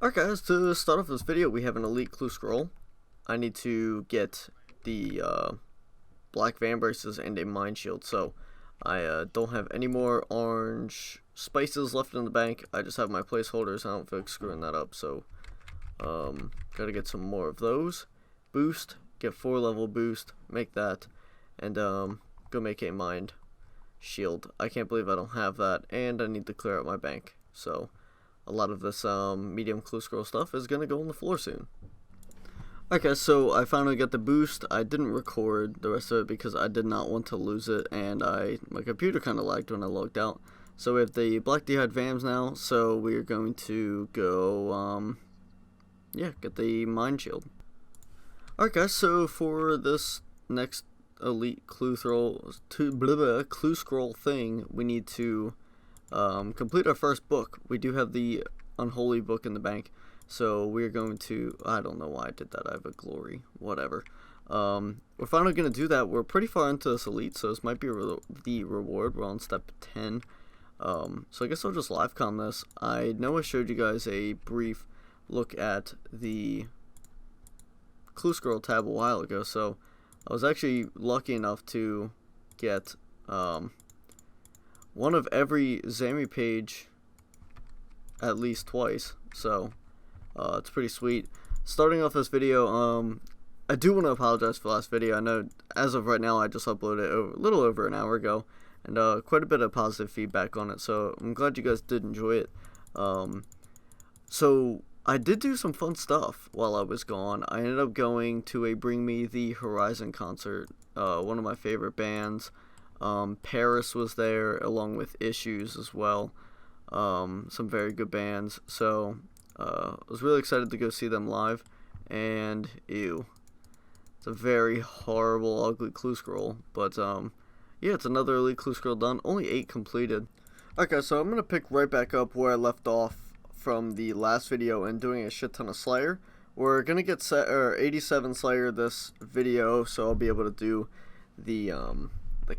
Alright guys, to start off this video we have an elite clue scroll. I need to get the black van braces and a mind shield, so I don't have any more orange spices left in the bank. I just have my placeholders. I don't feel like screwing that up, so gotta get some more of those. Boost, get 4-level boost, make that, and go make a mind shield. I can't believe I don't have that, and I need to clear out my bank, so a lot of this medium clue scroll stuff is going to go on the floor soon. Okay, so I finally got the boost. I didn't record the rest of it because I did not want to lose it, and my computer kind of lagged when I logged out. So we have the black d'hide vams now, so we're going to go, get the mind shield. Alright guys, so for this next elite clue scroll thing, we need to complete our first book. We do have the unholy book in the bank, so we're going to, I don't know why I did that, I have a glory, whatever. We're finally going to do that. We're pretty far into this elite, so this might be the reward. We're on step 10, so I guess I'll just live com this. I know I showed you guys a brief look at the clue scroll tab a while ago, so I was actually lucky enough to get one of every Zami page at least twice, so it's pretty sweet. Starting off this video, I do want to apologize for the last video. I know as of right now I just uploaded it a little over an hour ago, and quite a bit of positive feedback on it, so I'm glad you guys did enjoy it. So I did do some fun stuff while I was gone. I ended up going to a Bring Me the Horizon concert, one of my favorite bands. Paris was there along with Issues as well, some very good bands, so I was really excited to go see them live. And ew, it's a very horrible, ugly clue scroll, but yeah, it's another elite clue scroll done, only 8 completed. Okay, so I'm gonna pick right back up where I left off from the last video and doing a shit ton of Slayer. We're gonna get 87 Slayer this video, so I'll be able to do the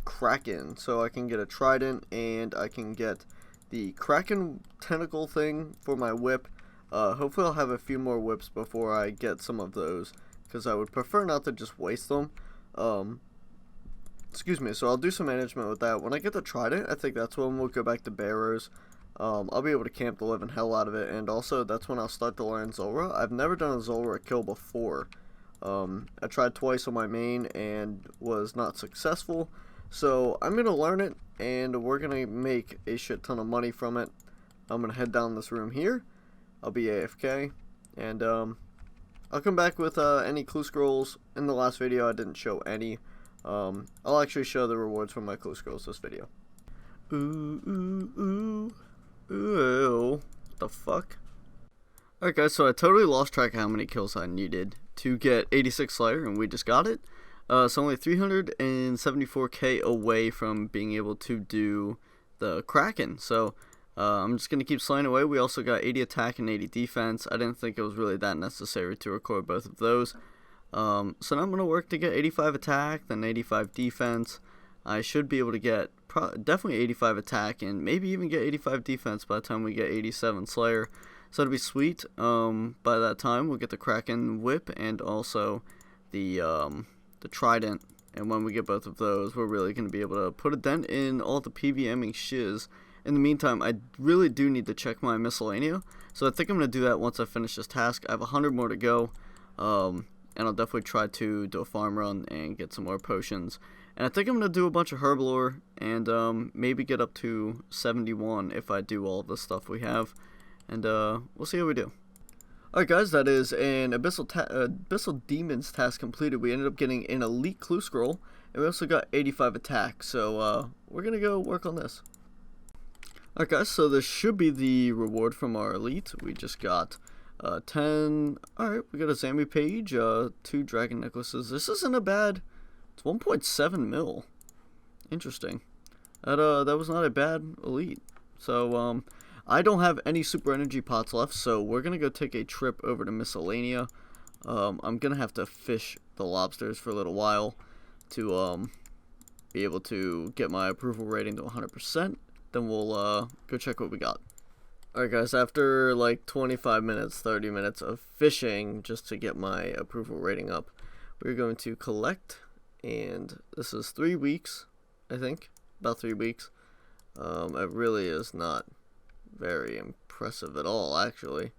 Kraken, so I can get a trident and I can get the Kraken tentacle thing for my whip. Hopefully I'll have a few more whips before I get some of those, because I would prefer not to just waste them. Excuse me, so I'll do some management with that. When I get the trident, I think that's when we'll go back to Barrows. I'll be able to camp the living hell out of it, and also that's when I'll start to learn Zulrah. I've never done a Zulrah kill before. I tried twice on my main and was not successful. So I'm going to learn it, and we're going to make a shit ton of money from it. I'm going to head down this room here. I'll be AFK, and I'll come back with any clue scrolls. In the last video I didn't show any. I'll actually show the rewards from my clue scrolls this video. Ooh, ooh, ooh, ooh, what the fuck? Alright guys, so I totally lost track of how many kills I needed to get 86 Slayer, and we just got it. So only 374k away from being able to do the Kraken. So I'm just going to keep slaying away. We also got 80 attack and 80 defense. I didn't think it was really that necessary to record both of those. So now I'm going to work to get 85 attack, then 85 defense. I should be able to get definitely 85 attack and maybe even get 85 defense by the time we get 87 Slayer. So that'll be sweet. By that time we'll get the Kraken whip and also the trident, and when we get both of those, we're really going to be able to put a dent in all the PVMing shiz. In the meantime, I really do need to check my miscellanea, so I think I'm going to do that once I finish this task. I have 100 more to go, and I'll definitely try to do a farm run and get some more potions. And I think I'm going to do a bunch of herb lore, and maybe get up to 71 if I do all of the stuff we have, and we'll see how we do. Alright guys, that is an Abyssal Demons task completed. We ended up getting an elite clue scroll, and we also got 85 attack, so we're going to go work on this. Alright guys, so this should be the reward from our elite. We just got 10, alright, we got a Zami page, 2 dragon necklaces. This isn't a bad, it's 1.7 mil. Interesting. That was not a bad elite. So, I don't have any super energy pots left, so we're going to go take a trip over to Miscellanea. I'm going to have to fish the lobsters for a little while to be able to get my approval rating to 100%. Then we'll go check what we got. Alright guys, after like 25 minutes, 30 minutes of fishing just to get my approval rating up, we're going to collect, and this is 3 weeks, I think, about 3 weeks. It really is not very impressive at all, actually.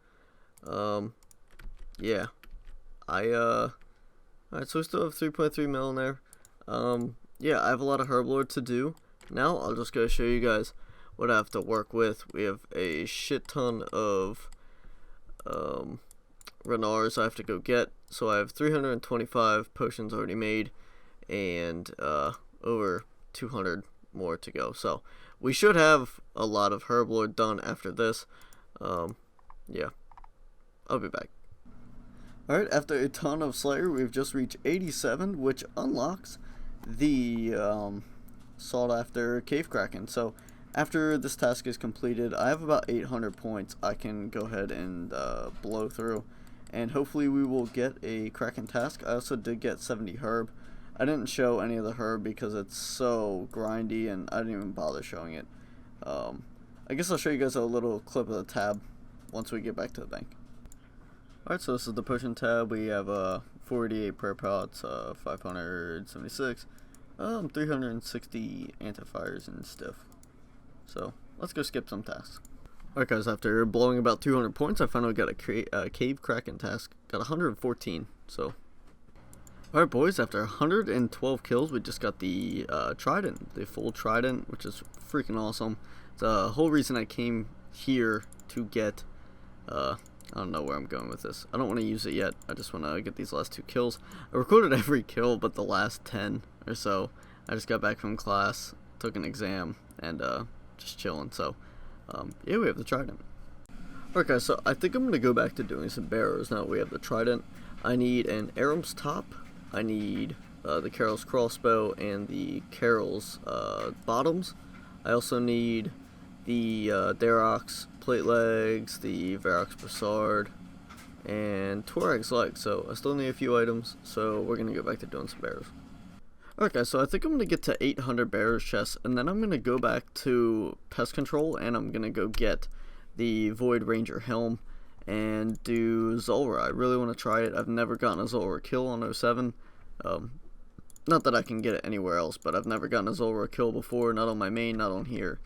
Yeah, alright, so we still have 3.3 mil in there. Yeah, I have a lot of Herblord to do. Now, I'll just go show you guys what I have to work with. We have a shit ton of Renars I have to go get. So I have 325 potions already made, and over 200 more to go. So we should have a lot of Herblord done after this. Yeah, I'll be back. Alright, after a ton of Slayer, we've just reached 87, which unlocks the sought after Cave Kraken. So after this task is completed, I have about 800 points I can go ahead and blow through, and hopefully we will get a Kraken task. I also did get 70 herb. I didn't show any of the herb because it's so grindy, and I didn't even bother showing it. I guess I'll show you guys a little clip of the tab once we get back to the bank. Alright, so this is the potion tab. We have 48 prayer pots, 576, 360 antifires and stiff. So let's go skip some tasks. Alright guys, after blowing about 200 points, I finally got a Cave Kraken task. Got 114, so. Alright boys, after 112 kills, we just got the Trident, the full Trident, which is freaking awesome. The whole reason I came here to get, I don't know where I'm going with this. I don't want to use it yet. I just want to get these last 2 kills. I recorded every kill but the last 10 or so. I just got back from class, took an exam, and just chilling. So, yeah, we have the Trident. Alright guys, so I think I'm going to go back to doing some barrows now that we have the Trident. I need an Aram's top. I need the Carol's crossbow and the Carol's bottoms. I also need the Darroch's plate legs, the Varrock's brassard, and Torag's legs. So I still need a few items, so we're going to go back to doing some barrows. Alright guys, so I think I'm going to get to 800 barrows chests, and then I'm going to go back to pest control, and I'm going to go get the Void Ranger helm and do Zulrah. I really want to try it. I've never gotten a Zulrah kill on 07. Not that I can get it anywhere else, but I've never gotten a Zulrah kill before, not on my main, not on here.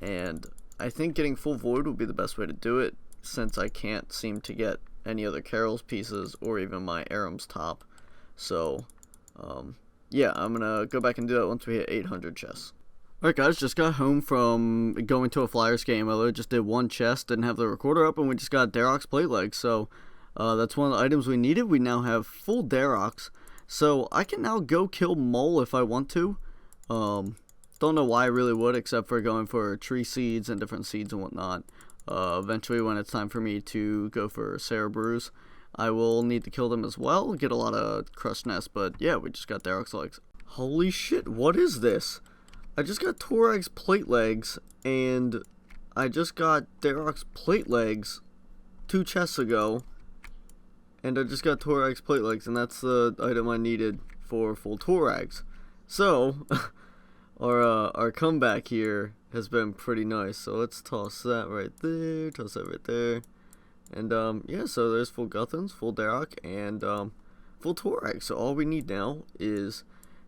And I think getting full Void would be the best way to do it, since I can't seem to get any other Carol's pieces or even my Aram's top. So, yeah, I'm gonna go back and do that once we hit 800 chests. Alright guys, just got home from going to a Flyers game. I literally just did one chest, didn't have the recorder up, and we just got Darroch's plate legs. So, that's one of the items we needed. We now have full Darroch's. So, I can now go kill Mole if I want to. Don't know why I really would, except for going for tree seeds and different seeds and whatnot. Eventually, when it's time for me to go for Cerebrews, I will need to kill them as well. Get a lot of crushed nests, but yeah, we just got Darroch's legs. Holy shit, what is this? I just got Torag's plate legs, and I just got Darroch's plate legs 2 chests ago. And I just got Torag's plate legs, and that's the item I needed for full Torags. So, our comeback here has been pretty nice. So let's toss that right there, toss that right there. And yeah, so there's full Guthans, full Darroch, and full Torag. So all we need now is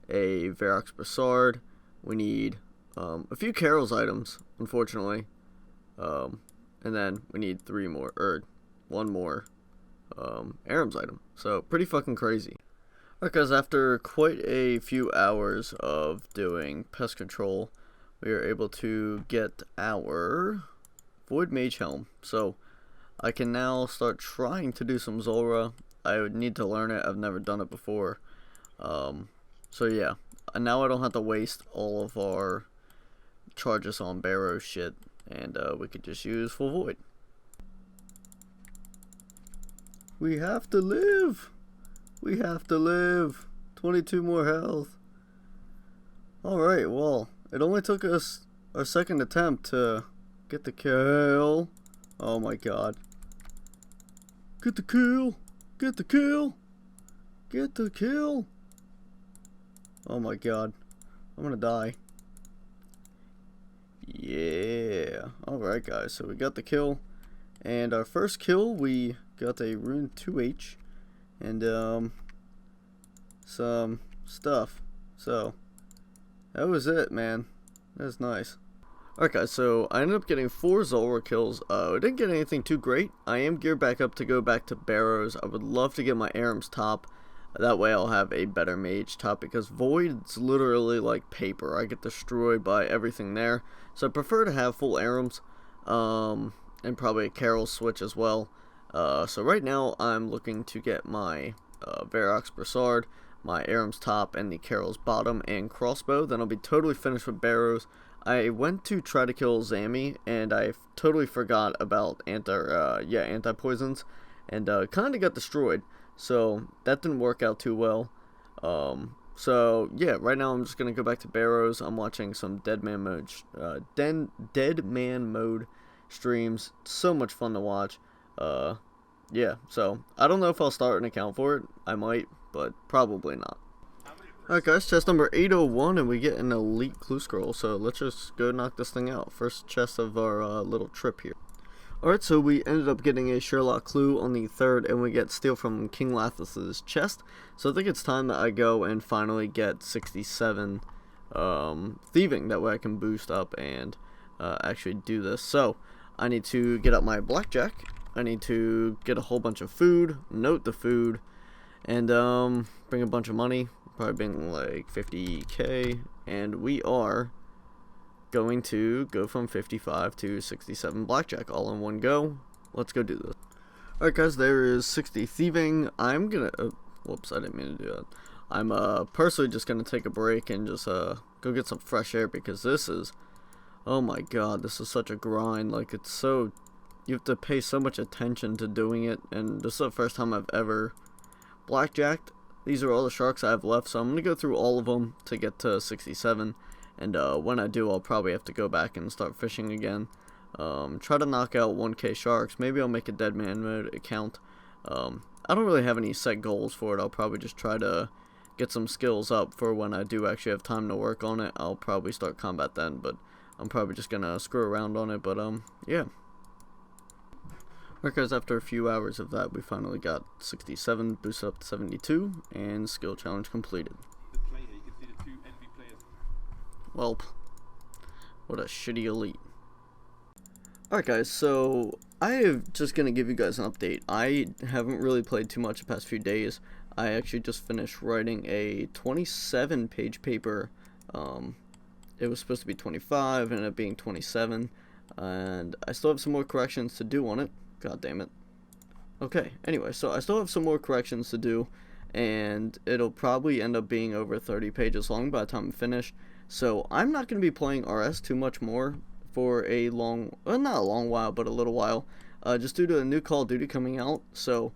a Varrock's brassard. We need a few Carol's items, unfortunately. And then we need 3 more, or 1 more Aram's item. So pretty fucking crazy. Alright guys, after quite a few hours of doing pest control, we are able to get our Void Mage Helm. So I can now start trying to do some Zulrah. I would need to learn it. I've never done it before. So yeah, and now I don't have to waste all of our charges on barrow shit, and we could just use full Void. We have to live! We have to live! 22 more health. Alright, well, it only took us our second attempt to get the kill. Oh my god. Get the kill! Get the kill! Get the kill! Oh my god. I'm gonna die. Yeah. Alright. Alright guys, so we got the kill, and our first kill we got a rune 2H and some stuff. So that was it, man. That's nice. Alright guys, so I ended up getting 4 Zulrah kills. I didn't get anything too great. I am geared back up to go back to Barrows. I would love to get my Aram's top. That way I'll have a better mage top, because Void's literally like paper. I get destroyed by everything there. So I prefer to have full Aram's, and probably a Carol switch as well. So right now I'm looking to get my Varrock's Brassard, my Aram's top, and the Carol's bottom and crossbow. Then I'll be totally finished with Barrows. I went to try to kill Zammy, and I totally forgot about anti-poisons, and kind of got destroyed. So that didn't work out too well. So yeah, right now I'm just gonna go back to Barrows. I'm watching some Dead Man mode streams. So much fun to watch. Yeah. So I don't know if I'll start an account for it. I might, but probably not. Alright guys, chest number 801, and we get an elite clue scroll, so let's just go knock this thing out. First chest of our little trip here. Alright, so we ended up getting a Sherlock clue on the 3rd, and we get Steel from King Lathas's chest. So I think it's time that I go and finally get 67 thieving, that way I can boost up and actually do this. So I need to get up my blackjack, I need to get a whole bunch of food, note the food, and bring a bunch of money. Probably being like 50k, and we are going to go from 55 to 67 blackjack all in one go. Let's go do this. Alright guys, there is 60 thieving. I'm gonna whoops, I didn't mean to do that. I'm personally just gonna take a break and just go get some fresh air, because this is, oh my god, this is such a grind. Like, it's so, you have to pay so much attention to doing it, and this is the first time I've ever blackjacked. These are all the sharks I have left, so I'm going to go through all of them to get to 67, and when I do, I'll probably have to go back and start fishing again. Try to knock out 1k sharks. Maybe I'll make a Dead Man mode account. I don't really have any set goals for it. I'll probably just try to get some skills up for when I do actually have time to work on it. I'll probably start combat then, but I'm probably just going to screw around on it, but yeah. Alright guys, after a few hours of that, we finally got 67, boosted up to 72, and skill challenge completed. Well, what a shitty elite. Alright guys, so I am just going to give you guys an update. I haven't really played too much the past few days. I actually just finished writing a 27-page paper. It was supposed to be 25, ended up being 27, and I still have some more corrections to do on it. God damn it. Okay, anyway, so I still have some more corrections to do, and it'll probably end up being over 30 pages long by the time I'm finished. So I'm not going to be playing RS too much more for a long, well, not a long while, but a little while, just due to a new Call of Duty coming out. So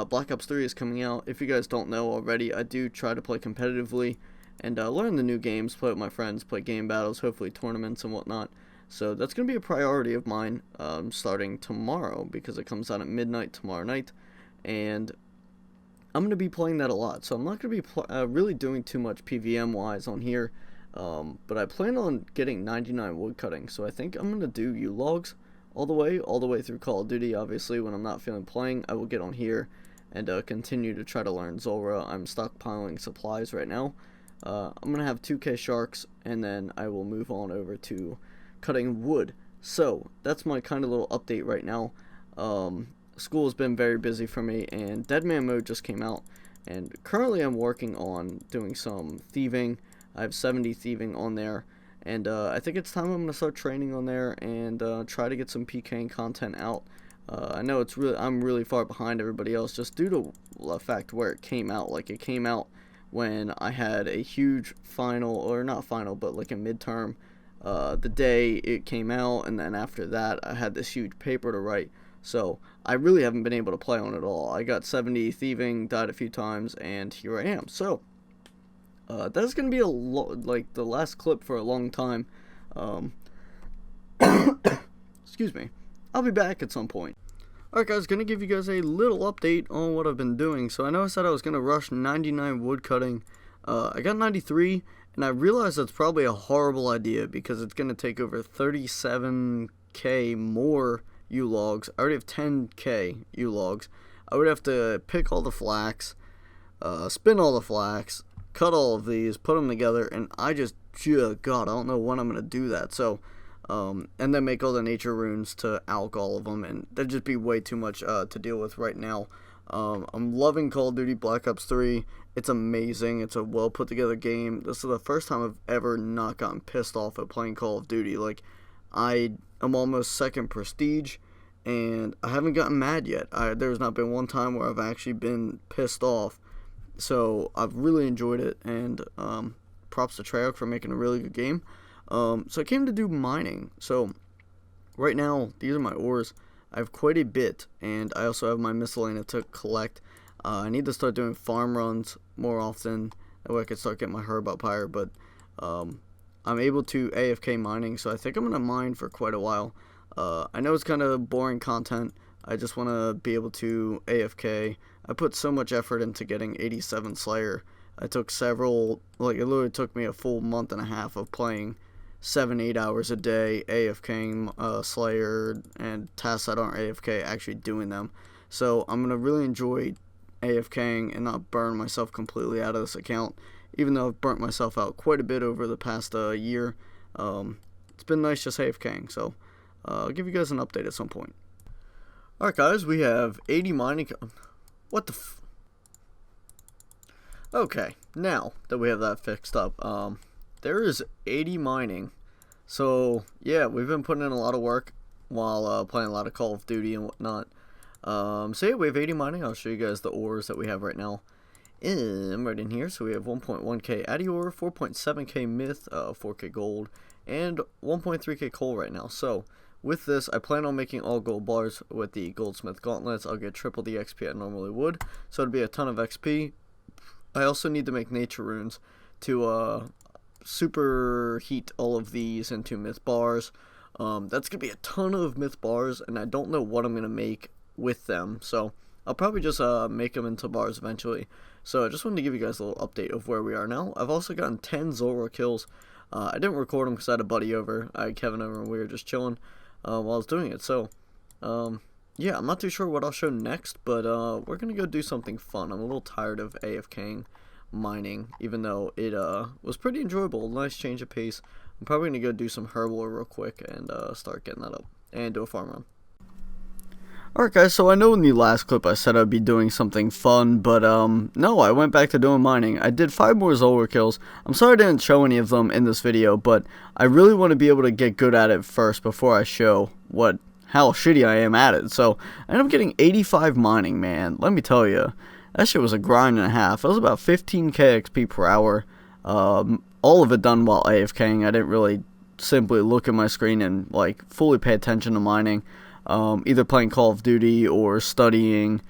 Black Ops 3 is coming out. If you guys don't know already, I do try to play competitively and learn the new games, play with my friends, play game battles, hopefully tournaments and whatnot. So that's going to be a priority of mine starting tomorrow, because it comes out at midnight tomorrow night, and I'm going to be playing that a lot. So I'm not going to be really doing too much PVM-wise on here, but I plan on getting 99 woodcutting, so I think I'm going to do U-logs all the way through Call of Duty. Obviously, when I'm not feeling playing, I will get on here and continue to try to learn Zulrah. I'm stockpiling supplies right now. I'm going to have 2k sharks, and then I will move on over to cutting wood. So that's my kind of little update right now. School has been very busy for me, and Dead Man mode just came out, and currently I'm working on doing some thieving. I have 70 thieving on there, and I think it's time I'm going to start training on there and try to get some PKing content out. I know I'm really far behind everybody else, just due to the fact where it came out. Like, it came out when I had a huge final, or not final, but like a midterm, the day it came out, and then after that I had this huge paper to write, so I really haven't been able to play on it at all. I got 70 thieving, died a few times, and here I am. So that's gonna be like the last clip for a long time. Excuse me. I'll be back at some point. Alright guys, gonna give you guys a little update on what I've been doing. So I know I said I was gonna rush 99 wood cutting. I got 93, and I realized that's probably a horrible idea, because it's gonna take over 37 10k more U logs. I already have 10k U logs. I would have to pick all the flax, spin all the flax, cut all of these, put them together, and God, I don't know when I'm going to do that. So, and then make all the nature runes to alch all of them, and that'd just be way too much to deal with right now. I'm loving Call of Duty Black Ops 3. It's amazing. It's a well put together game. This is the first time I've ever not gotten pissed off at playing Call of Duty. Like, I am almost second prestige, and I haven't gotten mad yet. There's not been one time where I've actually been pissed off. So I've really enjoyed it, and props to Treyarch for making a really good game. So I came to do mining. So right now, these are my ores. I have quite a bit, and I also have my miscellaneous to collect. I need to start doing farm runs more often. That way I can start getting my herb up higher, but I'm able to AFK mining, so I think I'm going to mine for quite a while. I know it's kind of boring content. I just want to be able to AFK. I put so much effort into getting 87 Slayer. I took it literally took me a full month and a half of playing 7-8 hours a day, AFKing Slayer, and tasks that aren't AFK, actually doing them. So I'm going to really enjoy AFKing and not burn myself completely out of this account, even though I've burnt myself out quite a bit over the past year. It's been nice just AFKing, so I'll give you guys an update at some point. Alright guys, we have 80 mining... What the Okay, now that we have that fixed up, there is 80 mining. So, yeah, we've been putting in a lot of work while playing a lot of Call of Duty and whatnot. So yeah, we have 80 mining. I'll show you guys the ores that we have right now. I'm right in here. So we have 1.1k Addy ore, 4.7k myth, 4k gold, and 1.3k coal right now. So with this, I plan on making all gold bars with the goldsmith gauntlets. I'll get triple the XP I normally would, so it'll be a ton of XP. I also need to make nature runes to super heat all of these into myth bars. That's gonna be a ton of myth bars, and I don't know what I'm gonna make with them, so I'll probably just make them into bars eventually. So I just wanted to give you guys a little update of where we are now. I've also gotten 10 Zulrah kills. I didn't record them because I had a buddy over. I had Kevin over, and we were just chilling while I was doing it. So yeah, I'm not too sure what I'll show next, but we're gonna go do something fun. I'm a little tired of AFKing mining, even though it was pretty enjoyable. Nice change of pace. I'm probably gonna go do some herbal real quick and start getting that up and do a farm run. Alright guys, so I know in the last clip I said I'd be doing something fun, but no, I went back to doing mining. I did 5 more Zulrah kills. I'm sorry I didn't show any of them in this video, but I really want to be able to get good at it first before I show how shitty I am at it. So I ended up getting 85 mining, man. Let me tell you, that shit was a grind and a half. It was about 15k XP per hour. All of it done while AFKing. I didn't really simply look at my screen and like fully pay attention to mining. Either playing Call of Duty or studying,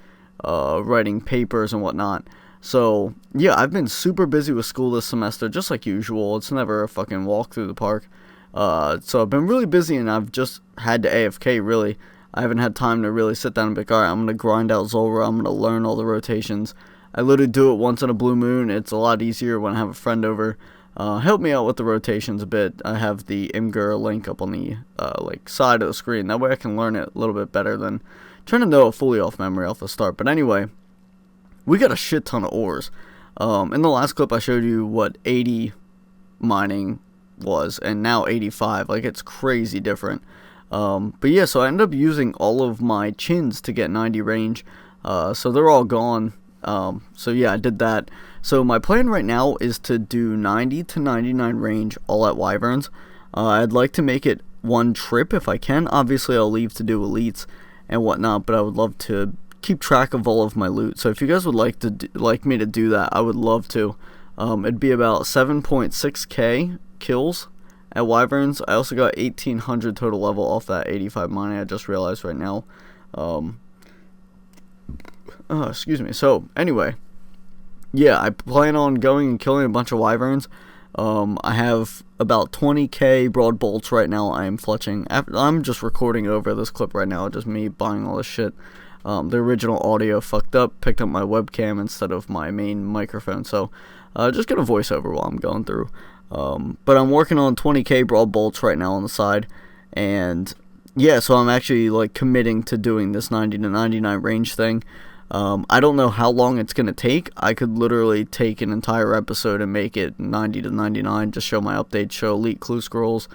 writing papers and whatnot. So yeah, I've been super busy with school this semester, just like usual. It's never a fucking walk through the park. So I've been really busy, and I've just had to AFK, really. I haven't had time to really sit down and be like, alright, I'm going to grind out Zulrah, I'm going to learn all the rotations. I literally do it once in a blue moon. It's a lot easier when I have a friend over. Help me out with the rotations a bit. I have the Imgur link up on the side of the screen. That way I can learn it a little bit better than trying to know it fully off memory off the start. But anyway, we got a shit ton of ores. In the last clip I showed you what 80 mining was, and now 85. Like, it's crazy different. But yeah, so I ended up using all of my chins to get 90 range. So they're all gone. So yeah, I did that. So my plan right now is to do 90 to 99 range all at Wyverns. I'd like to make it one trip if I can. Obviously I'll leave to do elites and whatnot, but I would love to keep track of all of my loot. So if you guys would like me to do that, I would love to. It'd be about 7.6k kills at Wyverns. I also got 1800 total level off that 85 mining. I just realized right now. Excuse me. So anyway, yeah, I plan on going and killing a bunch of Wyverns. I have about 20k broad bolts right now. I am fletching. I'm just recording over this clip right now, just me buying all this shit. The original audio fucked up, picked up my webcam instead of my main microphone, so just get a voiceover while I'm going through. But I'm working on 20k broad bolts right now on the side, and yeah, so I'm actually like committing to doing this 90 to 99 range thing. I don't know how long it's gonna take. I could literally take an entire episode and make it 90 to 99. Just show my updates, show elite clue scrolls,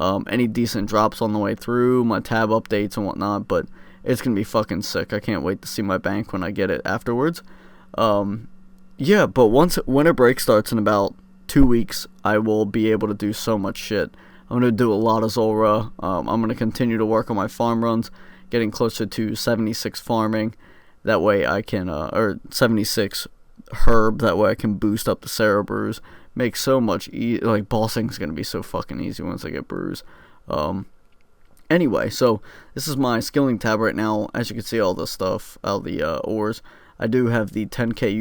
any decent drops on the way through, my tab updates and whatnot. But it's gonna be fucking sick. I can't wait to see my bank when I get it afterwards. Yeah, but once winter break starts in about 2 weeks, I will be able to do so much shit. I'm going to do a lot of Zulrah. I'm going to continue to work on my farm runs, getting closer to 76 farming. That way I can, or 76 herb, that way I can boost up the Sarah brews. Make so much, like, bossing's going to be so fucking easy once I get brews. Anyway, so this is my skilling tab right now. As you can see, all the stuff, all the ores. I do have the 10k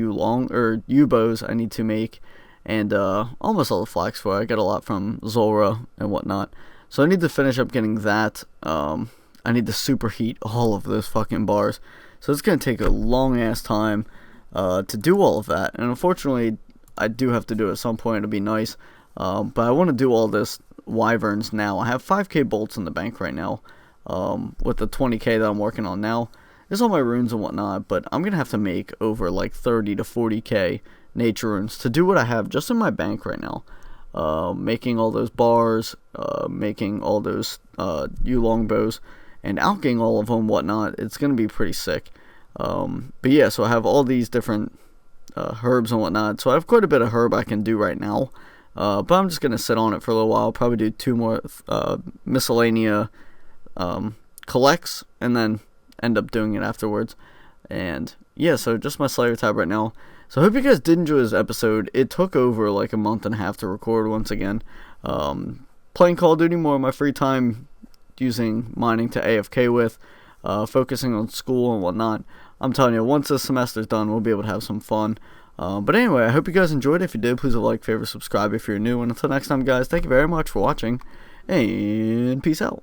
U bows I need to make. And almost all the flax for it. I got a lot from Zulrah and whatnot. So I need to finish up getting that. I need to superheat all of those fucking bars. So it's going to take a long ass time to do all of that. And unfortunately, I do have to do it at some point. It'll be nice. But I want to do all this wyverns now. I have 5k bolts in the bank right now. With the 20k that I'm working on now. There's all my runes and whatnot. But I'm going to have to make over like 30 to 40k nature runes to do what I have just in my bank right now. Making all those bars, making all those U-long bows, and alching all of them, whatnot. It's going to be pretty sick. But yeah, so I have all these different herbs and whatnot. So I have quite a bit of herb I can do right now. But I'm just going to sit on it for a little while. Probably do 2 more miscellanea collects, and then end up doing it afterwards. And yeah, so just my Slayer tab right now. So I hope you guys did enjoy this episode. It took over like a month and a half to record once again. Playing Call of Duty more in my free time, using mining to AFK with, focusing on school and whatnot. I'm telling you, once this semester's done, we'll be able to have some fun. But anyway, I hope you guys enjoyed. If you did, please like, favorite, subscribe if you're new. And until next time, guys, thank you very much for watching, and peace out.